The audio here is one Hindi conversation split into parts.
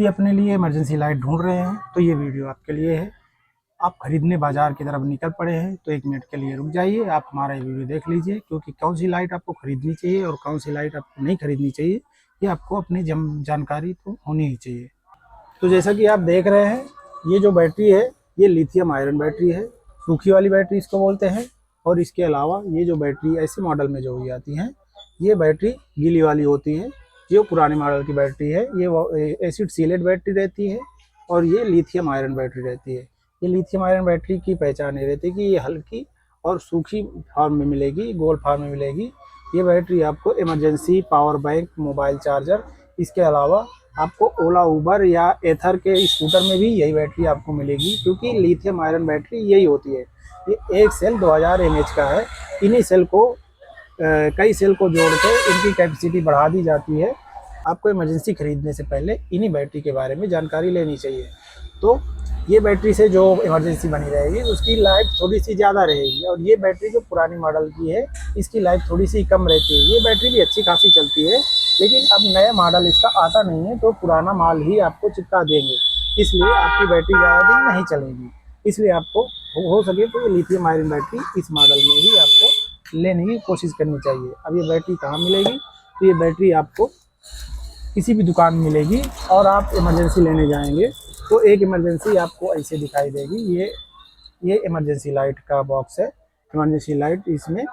यदि अपने लिए इमरजेंसी लाइट ढूंढ रहे हैं तो ये वीडियो आपके लिए है। आप खरीदने बाजार की तरफ निकल पड़े हैं तो 1 मिनट के लिए रुक जाइए, आप हमारा ये वीडियो देख लीजिए, क्योंकि कौन सी लाइट आपको खरीदनी चाहिए और कौन सी लाइट आपको नहीं खरीदनी चाहिए, ये आपको अपनी जानकारी तो होनी ही चाहिए। तो जैसा कि आप देख रहे हैं, ये जो बैटरी है ये लिथियम आयरन बैटरी है, सूखी वाली बैटरी इसको बोलते हैं। और इसके अलावा ये जो बैटरी ऐसे मॉडल में जो हुई आती हैं, ये बैटरी गीली वाली होती है। जो पुराने मॉडल की बैटरी है ये एसिड सीलेट बैटरी रहती है और ये लिथियम आयरन बैटरी रहती है। ये लिथियम आयरन बैटरी की पहचान ये रहती है कि ये हल्की और सूखी फॉर्म में मिलेगी, गोल फॉर्म में मिलेगी। ये बैटरी आपको emergency, power bank, mobile charger, इसके अलावा आपको ओला, उबर या एथर के स्कूटर में भी यही बैटरी आपको मिलेगी, क्योंकि लिथियम आयरन बैटरी यही होती है। ये एक सेल 2000 mAh का है। इन्हीं सेल को कई सेल को जोड़ के इनकी कैपेसिटी बढ़ा दी जाती है। आपको इमरजेंसी खरीदने से पहले इन्हीं बैटरी के बारे में जानकारी लेनी चाहिए। तो ये बैटरी से जो इमरजेंसी बनी रहेगी उसकी लाइफ थोड़ी सी ज़्यादा रहेगी, और ये बैटरी जो पुरानी मॉडल की है इसकी लाइफ थोड़ी सी कम रहती है। ये बैटरी भी अच्छी खासी चलती है, लेकिन अब नया मॉडल इसका आता नहीं है तो पुराना माल ही आपको चिपका देंगे, इसलिए आपकी बैटरी ज़्यादा दिन नहीं चलेगी। इसलिए आपको हो सके तो ये लिथियम आयरन बैटरी इस मॉडल में ही आपको लेने की कोशिश करनी चाहिए। अब ये बैटरी कहाँ मिलेगी? तो ये बैटरी आपको किसी भी दुकान में मिलेगी, और आप इमरजेंसी लेने जाएंगे तो एक इमरजेंसी आपको ऐसे दिखाई देगी। ये इमरजेंसी लाइट का बॉक्स है। इमरजेंसी लाइट, इसमें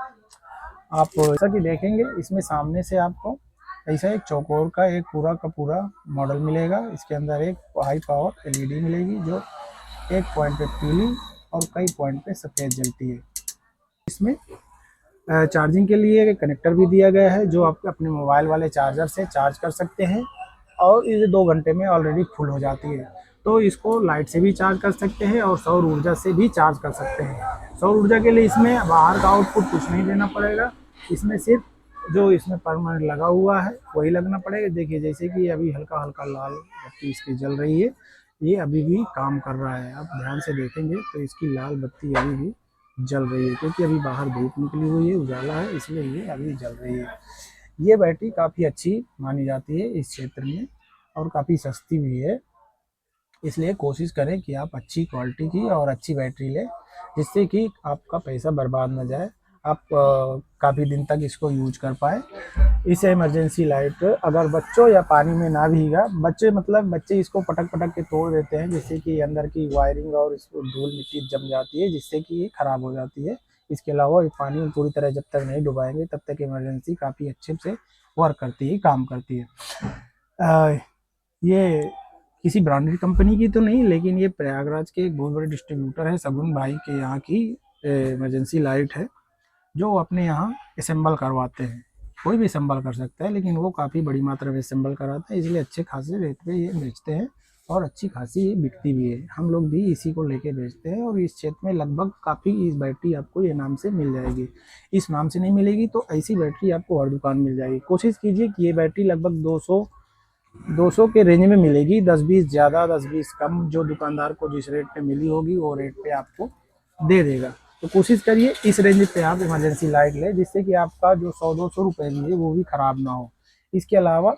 आप जैसा कि देखेंगे इसमें सामने से आपको ऐसा एक चौकोर का एक पूरा का पूरा मॉडल मिलेगा। इसके अंदर एक हाई पावर एलईडी मिलेगी जो एक पॉइंट पे पीली और कई पॉइंट पे सफ़ेद जलती है। इसमें चार्जिंग के लिए कनेक्टर भी दिया गया है जो आप अपने मोबाइल वाले चार्जर से चार्ज कर सकते हैं, और ये 2 घंटे में ऑलरेडी फुल हो जाती है। तो इसको लाइट से भी चार्ज कर सकते हैं और सौर ऊर्जा से भी चार्ज कर सकते हैं। सौर ऊर्जा के लिए इसमें बाहर का आउटपुट कुछ नहीं देना पड़ेगा, इसमें सिर्फ जो इसमें परमानेंट लगा हुआ है वही लगना पड़ेगा। देखिए जैसे कि अभी हल्का हल्का लाल बत्ती इसकी जल रही है, ये अभी भी काम कर रहा है। आप ध्यान से देखेंगे तो इसकी लाल बत्ती अभी भी जल रही है, क्योंकि अभी बाहर धूप निकली हुई है, उजाला है, इसलिए ये अभी जल रही है। ये बैटरी काफ़ी अच्छी मानी जाती है इस क्षेत्र में और काफ़ी सस्ती भी है, इसलिए कोशिश करें कि आप अच्छी क्वालिटी की और अच्छी बैटरी लें, जिससे कि आपका पैसा बर्बाद ना जाए, आप काफ़ी दिन तक इसको यूज कर पाए। इस इमरजेंसी लाइट अगर बच्चों या पानी में ना भीगा, बच्चे इसको पटक पटक के तोड़ देते हैं, जिससे कि अंदर की वायरिंग और इसको धूल मिट्टी जम जाती है, जिससे कि ये ख़राब हो जाती है। इसके अलावा ये पानी में पूरी तरह जब तक नहीं डुबाएंगे तब तक इमरजेंसी काफ़ी अच्छे से वर्क करती है, काम करती है। ये किसी ब्रांडेड कंपनी की तो नहीं, लेकिन ये प्रयागराज के एक बहुत बड़े डिस्ट्रीब्यूटर है, सगुन भाई के यहाँ की इमरजेंसी लाइट है, जो अपने यहाँ असेंबल करवाते हैं। कोई भी असेंबल कर सकता है, लेकिन वो काफ़ी बड़ी मात्रा में असेंबल कराते हैं, इसलिए अच्छे खासे रेट पे ये बेचते हैं और अच्छी खासी ये बिकती भी है। हम लोग भी इसी को लेके बेचते हैं, और इस क्षेत्र में लगभग काफ़ी इस बैटरी आपको ये नाम से मिल जाएगी। इस नाम से नहीं मिलेगी तो ऐसी बैटरी आपको हर दुकान मिल जाएगी। कोशिश कीजिए कि ये बैटरी लगभग 200 के रेंज में मिलेगी, 10-20 ज़्यादा 10-20 कम। जो दुकानदार को जिस रेट पे मिली होगी वो रेट पे आपको दे देगा। तो कोशिश करिए इस रेंज पे आप इमरजेंसी लाइट लें, जिससे कि आपका जो 100-200 रुपये भी है वो भी ख़राब ना हो। इसके अलावा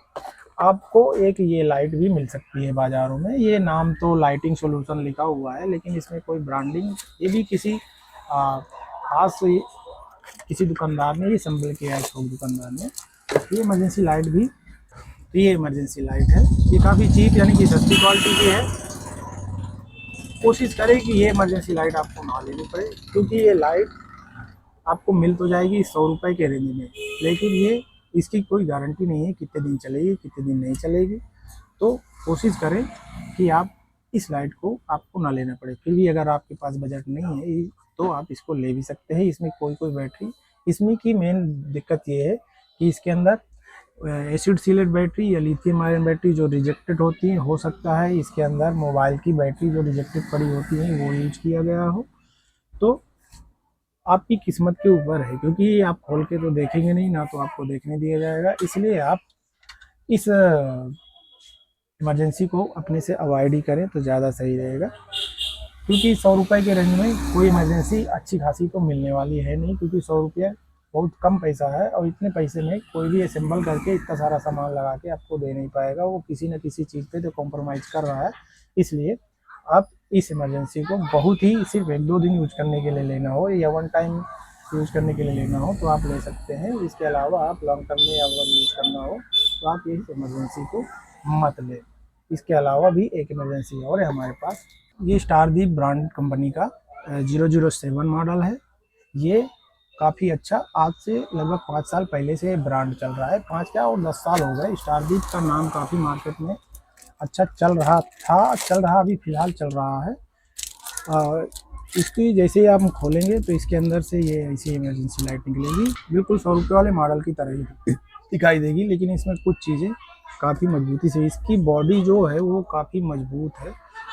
आपको एक ये लाइट भी मिल सकती है बाज़ारों में। ये नाम तो लाइटिंग सोल्यूशन लिखा हुआ है, लेकिन इसमें कोई ब्रांडिंग, ये भी किसी खास किसी दुकानदार ने ये संभल किया है, थोक दुकानदार ने। ये इमरजेंसी लाइट भी, तो ये इमरजेंसी लाइट है, ये काफ़ी चीप यानी कि सस्ती क्वालिटी की है। कोशिश करें कि ये इमरजेंसी लाइट आपको ना लेनी पड़े, क्योंकि ये लाइट आपको मिल तो जाएगी 100 रुपये के रेंज में, लेकिन ये इसकी कोई गारंटी नहीं है कितने दिन चलेगी कितने दिन नहीं चलेगी। तो कोशिश करें कि आप इस लाइट को आपको ना लेना पड़े। फिर भी अगर आपके पास बजट नहीं है तो आप इसको ले भी सकते हैं। इसमें कोई बैटरी, इसमें की मेन दिक्कत ये है कि इसके अंदर एसिड सीलेट बैटरी या लिथियम आयरन बैटरी जो रिजेक्टेड होती है, हो सकता है इसके अंदर मोबाइल की बैटरी जो रिजेक्टेड पड़ी होती है वो यूज किया गया हो। तो आपकी किस्मत के ऊपर है, क्योंकि आप खोल के तो देखेंगे नहीं ना, तो आपको देखने दिया जाएगा। इसलिए आप इस इमरजेंसी को अपने से अवॉइड ही करें तो ज़्यादा सही रहेगा, क्योंकि 100 रुपये के रेंज में कोई इमरजेंसी अच्छी खासी तो मिलने वाली है नहीं, क्योंकि 100 रुपये बहुत कम पैसा है और इतने पैसे में कोई भी असेंबल करके इतना सारा सामान लगा के आपको दे नहीं पाएगा। वो किसी न किसी चीज़ पे तो कॉम्प्रोमाइज़ कर रहा है। इसलिए आप इस इमरजेंसी को बहुत ही सिर्फ 1-2 दिन यूज करने के लिए लेना हो या वन टाइम यूज करने के लिए लेना हो तो आप ले सकते हैं। इसके अलावा आप लॉन्ग टर्म में अगर यूज करना हो तो आप इस इमरजेंसी को मत लें। इसके अलावा भी एक इमरजेंसी और है हमारे पास, ये स्टारदीप ब्रांड कंपनी का 007 मॉडल है। ये काफ़ी अच्छा, आज से लगभग 5 साल पहले से ब्रांड चल रहा है, 5 क्या और 10 साल हो गए। स्टारदीप का नाम काफ़ी मार्केट में अच्छा चल रहा था, चल रहा, अभी फ़िलहाल चल रहा है। इसकी जैसे ही आप खोलेंगे तो इसके अंदर से ये ऐसी इमरजेंसी लाइट निकलेगी, बिल्कुल 100 रुपये वाले मॉडल की तरह ही दिखाई देगी। लेकिन इसमें कुछ चीज़ें काफ़ी मजबूती से, इसकी बॉडी जो है वो काफ़ी मजबूत है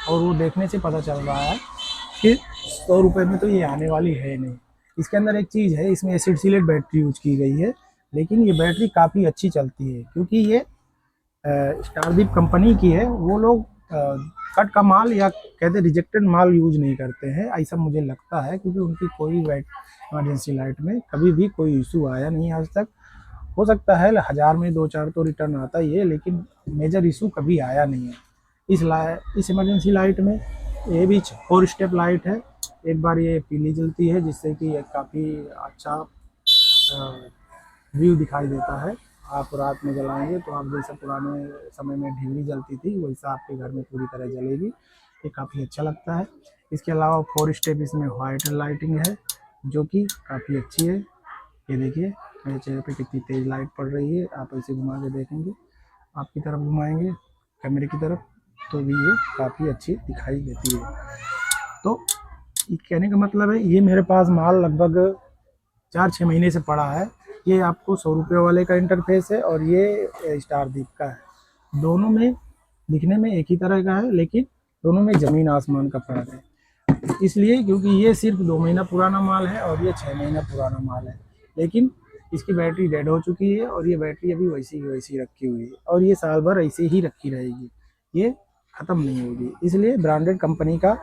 और वो देखने से पता चल रहा है कि 100 रुपये में तो ये आने वाली है नहीं। इसके अंदर एक चीज़ है, इसमें एसिड सीलेट बैटरी यूज की गई है, लेकिन ये बैटरी काफ़ी अच्छी चलती है क्योंकि ये स्टारदीप कंपनी की है। वो लोग कट का माल या कहते रिजेक्टेड माल यूज नहीं करते हैं, ऐसा मुझे लगता है, क्योंकि उनकी कोई इमरजेंसी लाइट में कभी भी कोई इशू आया नहीं आज तक। हो सकता है 1000 में 2-4 तो रिटर्न आता ही है, लेकिन मेजर इशू कभी आया नहीं है। इस इमरजेंसी लाइट में ये भी 4 स्टेप लाइट है। एक बार ये पीली जलती है जिससे कि ये काफ़ी अच्छा व्यू दिखाई देता है। आप रात में जलाएंगे तो आप जैसे पुराने समय में ढिल्ली जलती थी वैसा आपके घर में पूरी तरह जलेगी। ये काफ़ी अच्छा लगता है। इसके अलावा 4 स्टेप इसमें वाइट लाइटिंग है जो कि काफ़ी अच्छी है। ये देखिए मेरे चेहरे पे कितनी तेज़ लाइट पड़ रही है। आप ऐसे घुमा के देखेंगे, आपकी तरफ घुमाएंगे कैमरे की तरफ तो भी ये काफ़ी अच्छी दिखाई देती है। तो कहने का मतलब है ये मेरे पास माल लगभग 4-6 महीने से पड़ा है। ये आपको 100 रुपये वाले का इंटरफेस है और ये स्टारदीप का है। दोनों में दिखने में एक ही तरह का है, लेकिन दोनों में ज़मीन आसमान का फ़र्क है। इसलिए क्योंकि ये सिर्फ 2 महीना पुराना माल है और ये 6 महीना पुराना माल है, लेकिन इसकी बैटरी डेड हो चुकी है और ये बैटरी अभी वैसी की वैसी रखी हुई है और ये साल भर ऐसे ही रखी रहेगी, ये ख़त्म नहीं होगी। इसलिए ब्रांडेड कंपनी का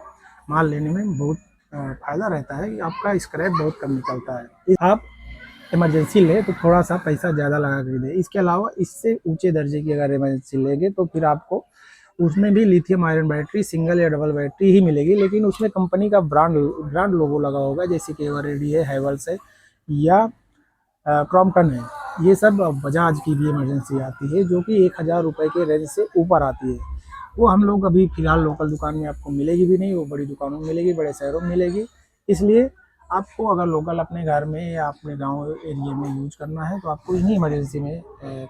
माल लेने में बहुत फ़ायदा रहता है कि आपका स्क्रैप बहुत कम निकलता है। आप इमरजेंसी ले तो थोड़ा सा पैसा ज़्यादा लगा कर दे। इसके अलावा इससे ऊंचे दर्जे की अगर इमरजेंसी लेंगे तो फिर आपको उसमें भी लिथियम आयरन बैटरी सिंगल या डबल बैटरी ही मिलेगी, लेकिन उसमें कंपनी का ब्रांड लोगो लगा होगा, जैसे कि एवरेडी है, हैवेल्स है या क्रॉम्पटन है। ये सब बजाज की भी इमरजेंसी आती है जो कि 1000 रुपये के रेंज से ऊपर आती है। वो हम लोग अभी फ़िलहाल लोकल दुकान में आपको मिलेगी भी नहीं, वो बड़ी दुकानों में मिलेगी, बड़े शहरों में मिलेगी। इसलिए आपको अगर लोकल अपने घर में या अपने गांव एरिया में यूज करना है तो आपको इन्हीं इमरजेंसी में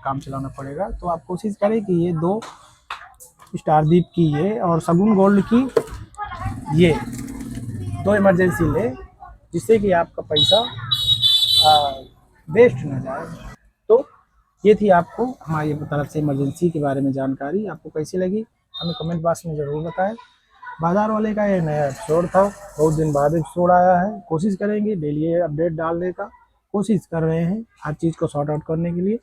काम चलाना पड़ेगा। तो आप कोशिश करें कि ये 2 स्टारदीप की ये और शगुन गोल्ड की ये 2 इमरजेंसी ले, जिससे कि आपका पैसा वेस्ट ना जाए। तो ये थी आपको हमारी तरफ से इमरजेंसी के बारे में जानकारी। आपको कैसी लगी हमें कमेंट बॉक्स में ज़रूर बताएं। बाज़ार वाले का ये नया एपिसोड था, बहुत दिन बाद एपिसोड आया है। कोशिश करेंगे डेली अपडेट डालने का, कोशिश कर रहे हैं हर चीज़ को सॉर्ट आउट करने के लिए।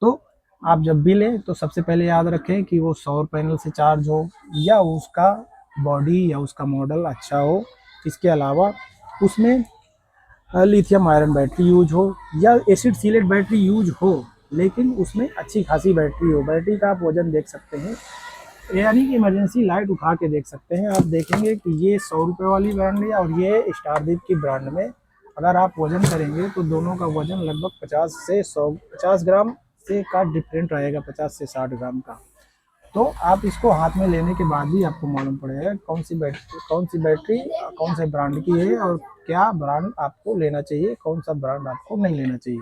तो आप जब भी लें तो सबसे पहले याद रखें कि वो सौर पैनल से चार्ज हो या उसका बॉडी या उसका मॉडल अच्छा हो। इसके अलावा उसमें लिथियम आयरन बैटरी यूज हो या एसिड सीलेट बैटरी यूज हो, लेकिन उसमें अच्छी खासी बैटरी हो। बैटरी का आप वजन देख सकते हैं, यानी कि इमरजेंसी लाइट उठा के देख सकते हैं। आप देखेंगे कि ये 100 रुपये वाली ब्रांड है और ये स्टारदीप की ब्रांड में अगर आप वजन करेंगे तो दोनों का वजन लगभग 50 ग्राम से का डिफरेंट रहेगा, 50 से 60 ग्राम का। तो आप इसको हाथ में लेने के बाद ही आपको मालूम पड़ेगा कौन सी बैटरी कौन से ब्रांड की है और क्या ब्रांड आपको लेना चाहिए, कौन सा ब्रांड आपको नहीं लेना चाहिए।